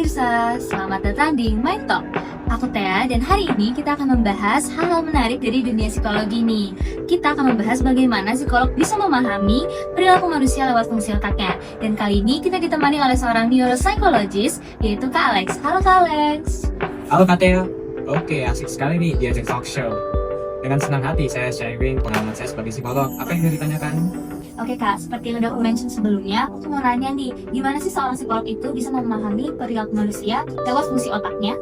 pemirsa, selamat datang di My Talk. Aku Thea dan hari ini kita akan membahas hal-hal menarik dari dunia psikologi nih. Kita akan membahas bagaimana psikolog bisa memahami perilaku manusia lewat fungsi otaknya. Dan kali ini kita ditemani oleh seorang neuropsychologist, yaitu Kak Alex. Halo Kak Alex. Halo Kak Theo. Oke, asik sekali nih diajak talk show. Dengan senang hati saya sharing pengalaman saya sebagai psikolog. Apa yang mau ditanyakan? Oke Kak, seperti yang udah aku mention sebelumnya, aku mau nanya nih, gimana sih seorang psikolog itu bisa memahami perilaku manusia lewat fungsi otaknya?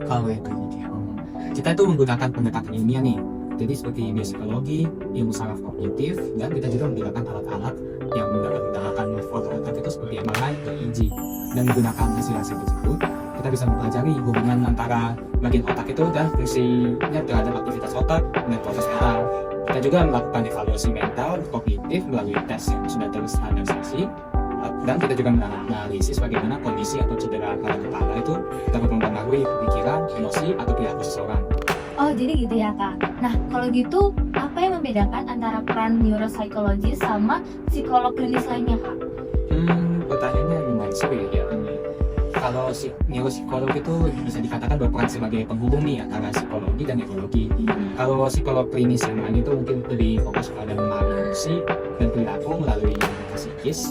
Kalau itu kita itu menggunakan pendekatan ilmiah nih. Jadi seperti biopsikologi, ilmu saraf kognitif, dan kita juga menggunakan alat-alat yang menggunakan foto otak itu seperti MRI dan EEG. Dan menggunakan hasil-hasil tersebut, kita bisa mempelajari hubungan antara bagian otak itu dan fungsinya terhadap aktivitas otak dan proses mental. Kita juga melakukan evaluasi mental kognitif melalui tes yang sudah terstandarisasi, dan kita juga menganalisis bagaimana kondisi atau cedera pada kepala itu dapat mempengaruhi pikiran, emosi, atau perilaku seseorang. Oh jadi gitu ya Kak. Nah kalau gitu, apa yang membedakan antara peran neuropsychologist sama psikolog klinis lainnya Kak? Pertanyaannya lumayan sulit ya. Kalau neuropsikolog itu bisa dikatakan berperan sebagai penghubung nih antara psikologi dan neurologi. Kalau psikolog klinis yang lain itu mungkin lebih fokus pada memahami emosi dan perilaku melalui psikis.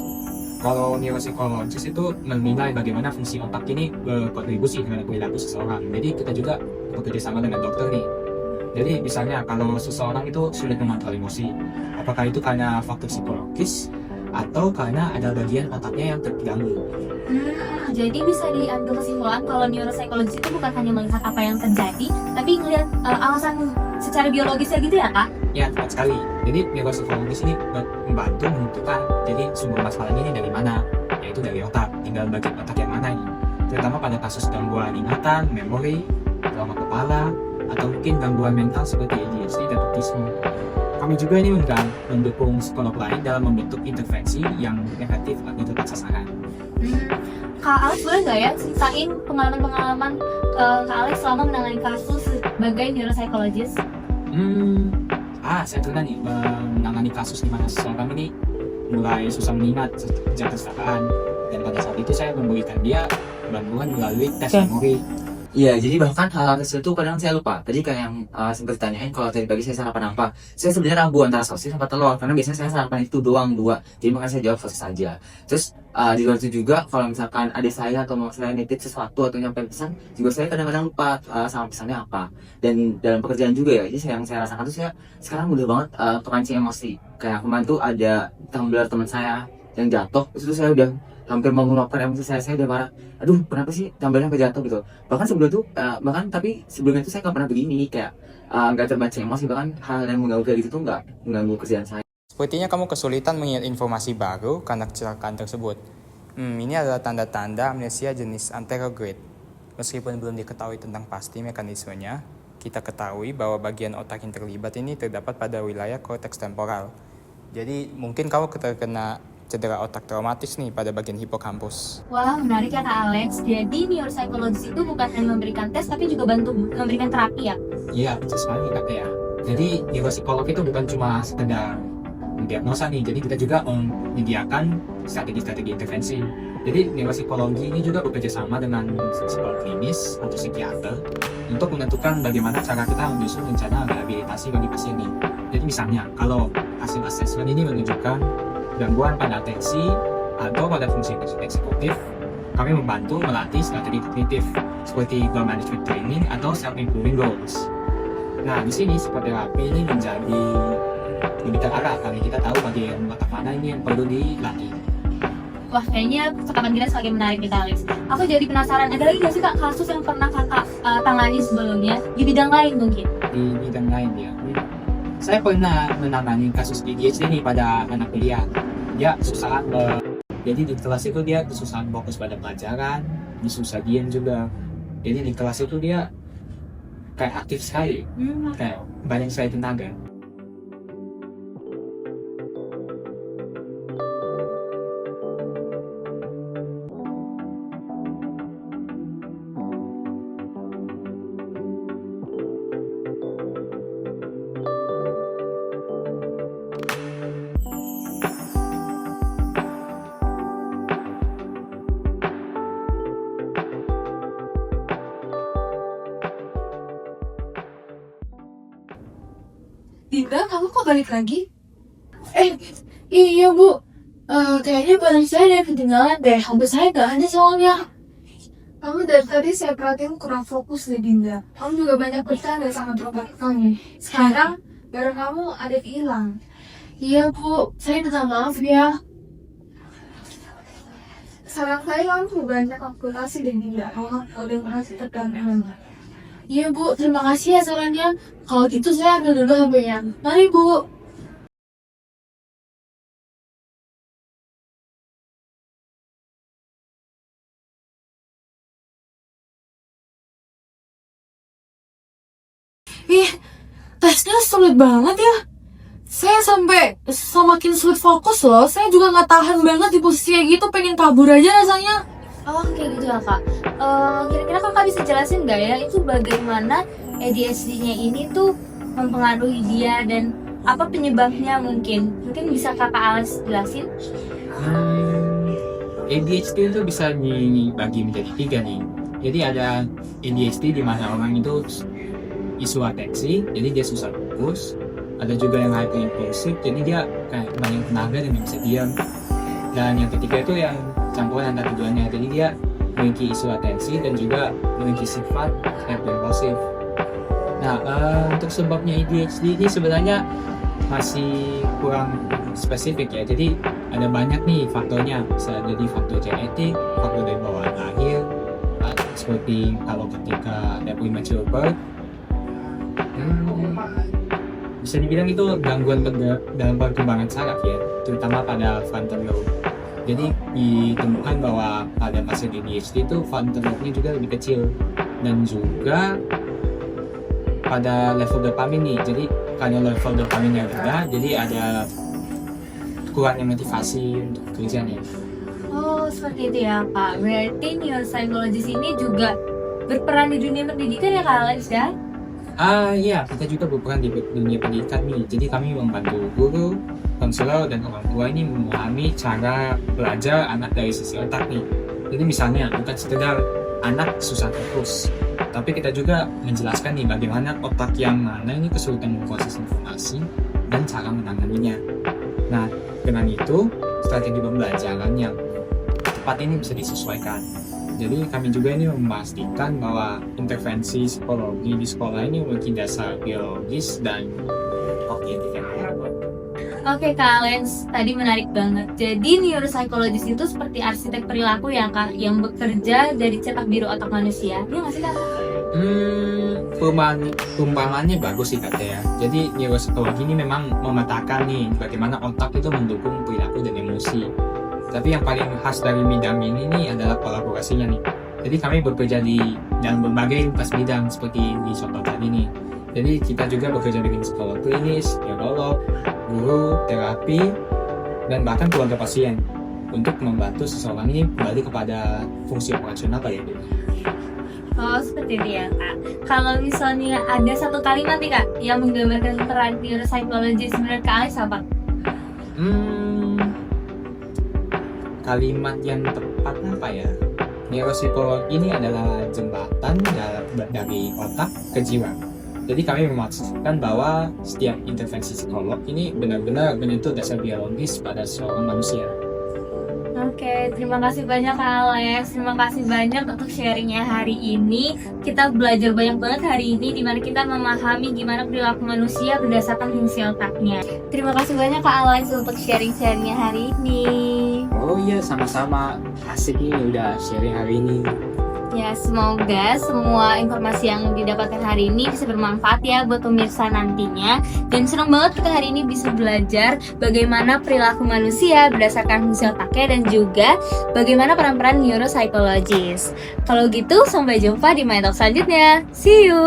Kalau neuropsikologis itu menilai bagaimana fungsi otak ini berkontribusi terhadap perilaku seseorang. Jadi kita juga bekerja sama dengan dokter nih. Jadi misalnya kalau seseorang itu sulit mengontrol emosi, apakah itu karena faktor psikologis atau karena ada bagian otaknya yang terganggu? Jadi bisa diambil kesimpulan kalau neuropsychologist itu bukan hanya melihat apa yang terjadi, tapi melihat alasan secara biologisnya gitu ya Kak? Ya, tepat sekali. Jadi neuropsikologis ini membantu menentukan jadi sumber masalahnya ini dari mana, yaitu dari otak. Tinggal bagian otak yang mana ini, terutama pada kasus gangguan ingatan, memori, trauma kepala, atau mungkin gangguan mental seperti ADHD dan autisme. Kami juga ini mendukung psikolog lain dalam membentuk intervensi yang efektif agar tepat sasaran. Kak Alex boleh nggak ya ceritain pengalaman-pengalaman Kak Alex selama menangani kasus sebagai neuropsychologist? Saya pernah nih menangani kasus di mana seseorang ini mulai susah mengingat sejak kecelakaan, dan pada saat itu saya memberikan dia bantuan melalui tes memori. Iya, jadi bahkan hal kecil itu kadang saya lupa. Tadi kayak yang sempat ditanyain kalau tadi pagi saya sarapan apa. Saya sebenarnya ragu antara sosis sama telur, karena biasanya saya sarapan itu doang dua. Jadi makanya saya jawab sosis saja. Terus di luar itu juga kalau misalkan adik saya atau mau saya nitip sesuatu atau nyampe pesan, juga saya kadang-kadang lupa sama pesannya apa. Dan dalam pekerjaan juga ya, jadi yang saya rasakan tuh saya sekarang mudah banget terpancing emosi. Kayak kemarin tuh ada tumbler teman saya yang jatuh, itu saya udah hampir mau ngeluapkan emosi saya udah marah. Aduh, kenapa sih tumblernya sampai jatuh gitu. Bahkan sebelum itu tapi sebelumnya itu saya nggak pernah begini, kayak nggak terbaca emosi, bahkan hal yang mengganggu kayak gitu tuh nggak mengganggu kerjaan saya. Sepertinya kamu kesulitan mengingat informasi baru karena kecelakaan tersebut. Ini adalah tanda-tanda amnesia jenis anterograde. Meskipun belum diketahui tentang pasti mekanismenya, kita ketahui bahwa bagian otak yang terlibat ini terdapat pada wilayah korteks temporal. Jadi mungkin kamu terkena cedera otak traumatis nih pada bagian hipokampus. Wah menarik ya Kak Alex. Jadi neuropsychologist itu bukan hanya memberikan tes tapi juga bantu memberikan terapi ya? Iya, betul sekali Kak ya. Jadi neuropsikolog itu bukan cuma sekedar mendiagnosa nih, jadi kita juga menyediakan strategi-strategi intervensi. Jadi neuropsikologi ini juga bekerja sama dengan psikolog klinis atau psikiater untuk menentukan bagaimana cara kita menyusun rencana rehabilitasi bagi pasien ini. Jadi misalnya kalau hasil asesmen ini menunjukkan gangguan pada atensi atau pada fungsi eksekutif, kami membantu melatih strategi kognitif seperti goal management training atau self-improving goals. Nah, di sini psikoterapi ini menjadi lebih terarah karena kita tahu bagian otak mana ini yang perlu dilatih. Wah kayaknya percakapan kita semakin menarik nih Kak Alex. Aku jadi penasaran, ada lagi nggak sih Kak kasus yang pernah Kakak tangani sebelumnya di bidang lain mungkin? Di bidang lain ya, saya pernah menangani kasus ADHD nih pada anak kuliah. Dia kesusahan jadi di kelas itu dia kesusahan fokus pada pelajaran, susah diam juga. Jadi di kelas itu dia kayak aktif sekali, kayak banyak sekali tenaga. Dinda, kamu kok balik lagi? Iya Bu, kayaknya barang saya ada yang ketinggalan deh. Hampir saya gak ada soalnya. Kamu dari tadi saya perhatiin kurang fokus deh Dinda. Kamu juga banyak bercanda sama teman kamu. Sekarang barang kamu ada yang hilang. Iya Bu, saya minta maaf ya. Saran saya kamu banyak kalkulasi deh Dinda. Kamu udah merasa tekan emang. Iya Bu, terima kasih ya sarannya. Kalau gitu saya ambil dulu HP-nya. Mari Bu. Ih, tesnya sulit banget ya. Saya sampai semakin sulit fokus loh. Saya juga nggak tahan banget di posisi kayak gitu. Pengen kabur aja rasanya. Oh, kayak gitu ya kak. Kira-kira kakak bisa jelasin nggak ya itu bagaimana ADHD-nya ini tuh mempengaruhi dia dan apa penyebabnya mungkin? Mungkin bisa kakak Alex jelasin? ADHD itu bisa dibagi menjadi 3 nih. Jadi ada ADHD di mana orang itu isu atensi, jadi dia susah fokus. Ada juga yang hyperimpulsif, jadi dia kayak banyak tenaga dan nggak bisa diam. Dan yang ketiga itu yang campuran antara keduanya, jadi dia memiliki isu atensi dan juga memiliki sifat hyperimpulsif. Nah, untuk sebabnya ADHD ini sebenarnya masih kurang spesifik ya. Jadi ada banyak nih faktornya, bisa jadi faktor genetik, faktor dari bawaan lahir, seperti kalau ketika ada premature birth, bisa dibilang itu gangguan dalam perkembangan saraf ya, terutama pada frontal lobe. Jadi ditemukan bahwa pada pasien ADHD itu frontal lobe-nya juga lebih kecil, dan juga pada level dopamin nih. Jadi karena level dopaminnya rendah, jadi ada kurangnya motivasi untuk kerjanya. Oh, seperti itu ya kak. Berarti neuropsychologist ini juga berperan di dunia pendidikan ya kak Alex ya? Iya, kita juga berperan di dunia pendidikan nih. Jadi kami membantu guru, konselor, dan orang tua ini memahami cara belajar anak dari sisi otak nih. Jadi misalnya bukan sekedar anak susah fokus, tapi kita juga menjelaskan nih bagaimana otak yang mana ini kesulitan memproses informasi dan cara menanganinya. Nah, dengan itu strategi pembelajaran yang tepat ini bisa disesuaikan. Jadi kami juga ini memastikan bahwa intervensi psikologi di sekolah ini memiliki dasar biologis dan kognitif yang kuat. Oke kak Alex, tadi menarik banget. Jadi neuropsychologist itu seperti arsitek perilaku ya kak, yang bekerja dari cetak biru otak manusia. Iya nggak sih kak? Perumpamannya bagus sih kata ya. Jadi neuropsikologi ini memang memetakan nih bagaimana otak itu mendukung perilaku dan emosi. Tapi yang paling khas dari bidang ini nih adalah kolaborasinya nih. Jadi kami bekerja dalam berbagai lintas bidang seperti di contoh tadi nih. Jadi kita juga bekerja dengan psikolog klinis, neurolog, guru, terapi, dan bahkan keluarga pasien untuk membantu seseorang ini kembali kepada fungsi operasional pada diri. Oh seperti itu ya kak. Kalau misalnya ada satu kalimat nih kak yang menggambarkan peran neuropsychologist menurut kak Alex apa? Kalimat yang tepat apa ya? Neuropsikolog ini adalah jembatan dari otak ke jiwa. Jadi kami memastikan bahwa setiap intervensi psikolog ini benar-benar menyentuh dasar biologis pada seorang manusia. Oke, terima kasih banyak Kak Alex. Terima kasih banyak untuk sharingnya hari ini. Kita belajar banyak banget hari ini, dimana kita memahami gimana perilaku manusia berdasarkan fungsi otaknya. Terima kasih banyak Kak Alex untuk sharing-sharingnya hari ini. Oh iya, sama-sama. Asik nih udah sharing hari ini. Ya, semoga semua informasi yang didapatkan hari ini bisa bermanfaat ya buat pemirsa nantinya. Dan senang banget kita hari ini bisa belajar bagaimana perilaku manusia berdasarkan fungsi otaknya dan juga bagaimana peran-peran neuropsychologist. Kalau gitu, sampai jumpa di My Talk selanjutnya. See you!